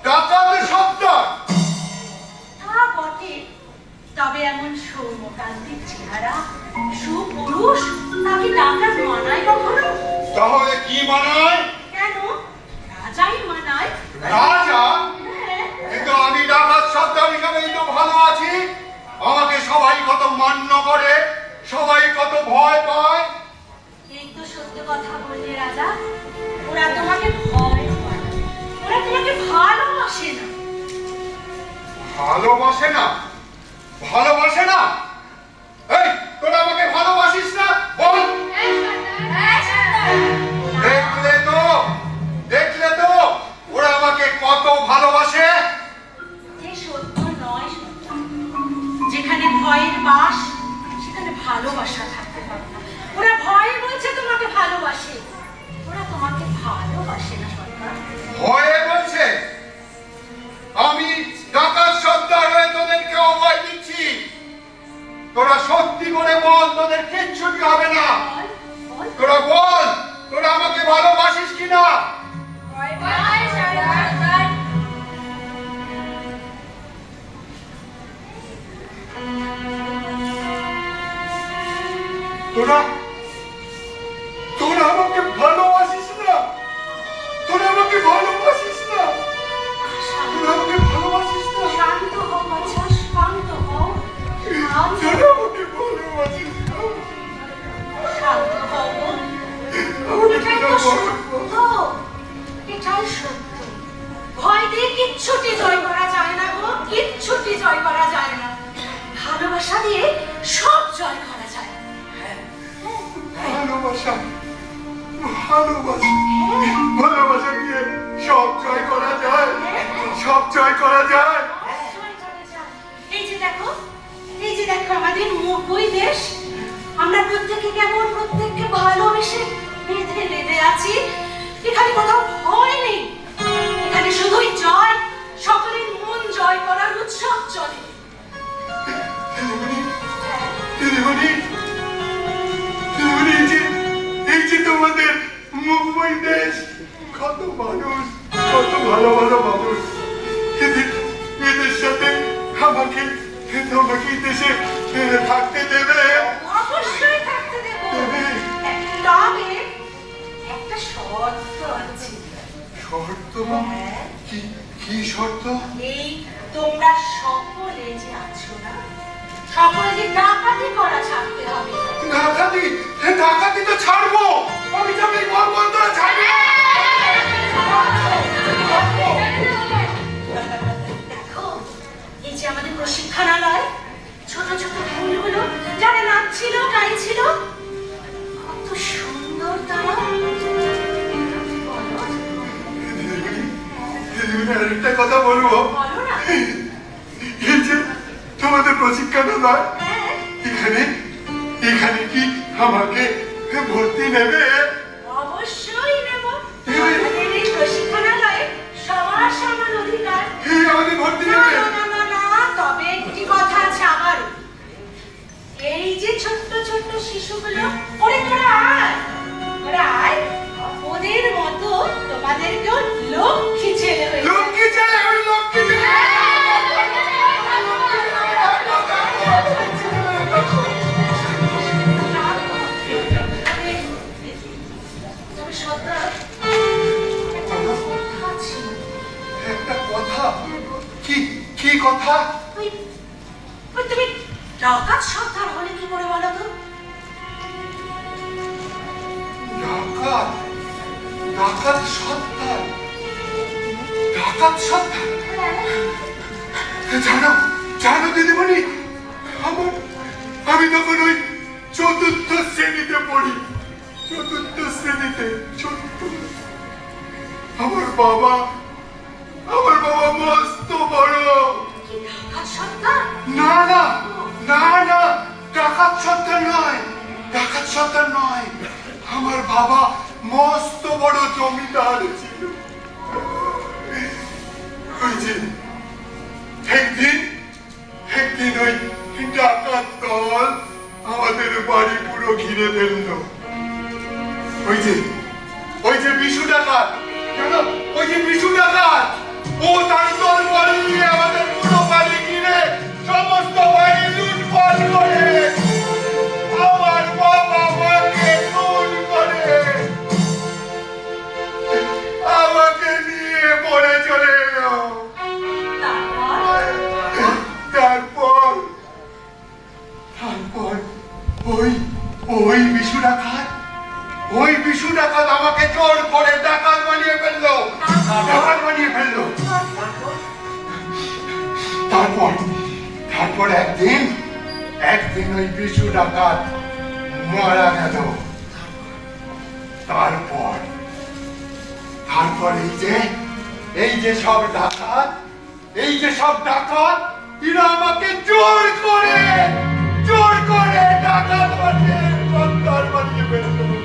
ডাকাত সর্দার। তা বটে, তবে এমন সৌম্যকান্তির চেহারা, সুপুরুষ, তাকে ডাকাত মানায় কখনো? তাহলে কি মানায়? কেন, রাজাই মানায়। রাজা? হ্যাঁ। কিন্তু আমি ডাকাত সর্দার হিসাবেই তো ভালো আছি। আমাকে সবাই কত মান্য করে, সবাই কত ভয় পায়। এই তো সত্য কথা বললে রাজা, ওরা তোমাকে ভয় পায়, ওরা তোমাকে ভালোবাসে না। ভালোবাসে না? ভালোবাসে না? এই, তোরা আমাকে ভালোবাসিস না? বল। দেখলে তো ওরা আমাকে কত ভালোবাসে। যে সত্য নয় সত্য, যেখানে ভয়ের বাস সেখানে ভালোবাসা থাকতে পারে না। ওরা ভয়ে বলছে তোমাকে ভালোবাসে, ওরা তোমাকে ভালোবাসে না সরকার। ভয়ে বলছে? আমি ডাকাত সর্দার হয়ে তোদেরকে অভয় দিচ্ছি। তোরা সত্যি করে বল, তোদের কিচ্ছুটি হবে না। তোরা বল, তোরা আমাকে ভালোবাসিস কিনা? তোরা তোরা আমাকে ভালোবাসিস না? তোরা আমাকে ভালোবাসিস না? তোরা আমাকে ভালোবাসিস না? শান্ত হও বাছা, শান্ত হও, তোরা আমাকে ভালোবাসিস না? শান্ত হও। আমাকে এটাই তো সত্য, এটাই সত্য। ভয় দিয়ে কিচ্ছুটি জয় করা যায় না গো, কিচ্ছুটি জয় করা যায় না। ভালোবাসা দিয়ে সব জয় করা যায়। ভালোবাসা, ভালোবাসা, ভালোবাসা দিয়ে সব জয় করা যায়, সব জয় করা যায়। এই যে দেখো, এই যে দেখো আমাদের নব্বই দেশ, আমরা প্রত্যেকে কেমন প্রত্যেককে ভালোবেসে বেঁধে বেঁধে আছি। এখানে কোথাও ভয় নেই, এখানে শুধুই জয়, সকলের মন জয় করার উৎসব চলে। দিদিমণি, দিদিমণি, এই যে তোমাদের মুম্বাই দেশ, কত মানুষ, কত ভালো ভালো মানুষ, এদের সাথে আমাকে তোমাকে দেশে থাকতে দেবে? অবশ্যই থাকতে দেব, তবে একটা শর্ত আছে। শর্ত? কি কি শর্ত? এই তোমরা সকলে যে আছো না, সকলে যে ডাকাতি করা ছাড়তে হবে। ডাকাতি? ডাকাতি তো ছাড়বো, আমি যাবো, তোরা ছাড়বি? দেখো, এই যে আমাদের প্রশিক্ষণালয়, ছোট ছোট ফুলগুলো যারা নাচছিল গাইছিল, কত সুন্দর তারা। আরেকটা কথা বলবো। বলো না। এই যে তোমাদের প্রশিক্ষণালয়, এখানে এখানে কি আমাকে ভর্তি নেবে? অবশ্যই নেব। আমাদের এই প্রশিক্ষণালয়ে সবার সমান অধিকার। আমাকে ভর্তি না নেবে? না না না, তবে একটি কথা আছে আবার। এই যে ছোট্ট ছোট্ট শিশুগুলো, ওরে তোরা আয়, ওরা আয়, ওদের মতো তোমাদেরকেও লক্ষ্মী ছেলে হয়ে লক্ষ্মী ছেলে, ওই লক্ষ্মী ছেলে। একটা কথা। কি কি কথা? তুমি ডাকাত সর্দার হলে কি করে বলো তো? ডাকাত? ডাকাত সর্দার? ডাকাত সর্দার? জানো জানো দিদিমণি, আমি তখন ওই চতুর্থ শ্রেণীতে পড়ি, চতুর্থ শ্রেণীতে। আমার বাবা মস্ত বড়। ডাকাত সর্দার? না না না না, ডাকাত সর্দার নয়, ডাকাত সর্দার নয়। আমার বাবা মস্ত বড় জমিদার ছিল। ওই যে একদিন ওই ডাকাত দল আমাদের বাড়ি পুরো ঘিরে ফেললো। ওই যে বিশু ডাকাত, জানো, ওই যে বিশু ডাকাত, ও তার একদিন একদিন ওই বিশু ডাকাত মারা গেল। তারপর তারপর এই যে সব ডাকাত এরা আমাকে জোর করে ডাকাত বানিয়ে সন্তান বানিয়ে ফেলতো।